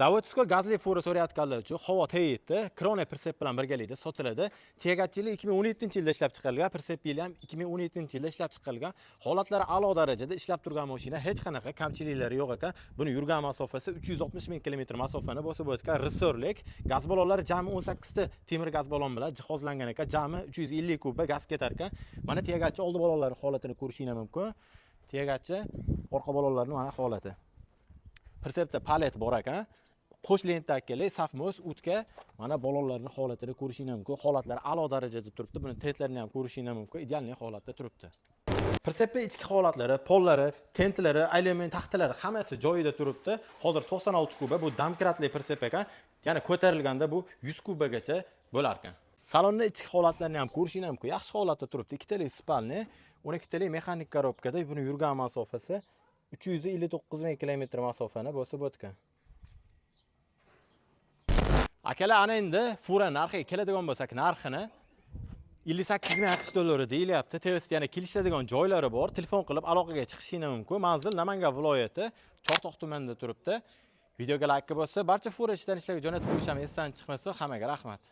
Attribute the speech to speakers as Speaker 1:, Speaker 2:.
Speaker 1: Zavodskoy gazli fura so'rayotganlar uchun havo teyitdi. Krone persep bilan birgalikda sotiladi. Tegatchilik 2017-yilda ishlab chiqarilgan, persep yili ham 2017-yilda ishlab chiqarilgan. Holatlari a'lo darajada ishlab turgan mashina, hech qanaqa kamchiliklari yo'q ekan. Buni yurgan masofasi 360 ming kilometr masofani bosib o'tgan ressorlik. Gaz ballonlari jami 18 ta temir gaz ballon bilan jihozlangan ekan. Jami 350 kubga gaz ketar ekan. Mana tegatchi oldi ballonlari holatini ko'rishingiz mumkin. Tegatchi orqa ballonlarning mana holati. Persepda palet bor ekan. Qo'sh lentdagi safmos o'tga mana ballonlarning holatini ko'rishingiz mumkin. Holatlari a'lo darajada turibdi. Buni tentlarini ham ko'rishingiz mumkin. Ideal holatda turibdi. Persepning ichki holatlari, pollari, tentlari, aylanma taxtalari hammasi joyida turibdi. Hozir 96 kuba bu domkratli persep ekan. Ya'ni ko'tarilganda bu 100 kubagacha bo'lar ekan. Salonning ichki holatlarini ham ko'rishingiz mumkin. Yaxshi holatda turibdi. Ikkitalik spalni, 12talik mexanik korobkada buni yurgan masofasi 359 ming kilometr masofani bosib o'tgan. Akalar ana endi fura narxiga keladigan bo'lsak, narxini 58 ming AQSh dollari deyilyapti. Tezda yana kelishadigan joylari bor. Telefon qilib aloqaga chiqishingiz mumkin. Manzil Namangan viloyati, Chortoq tumanida turibdi. Videoga like bosib, barcha fura ishlanishlarga jo'natib qo'yishamiz. Esdan chiqmasa, hammaga rahmat.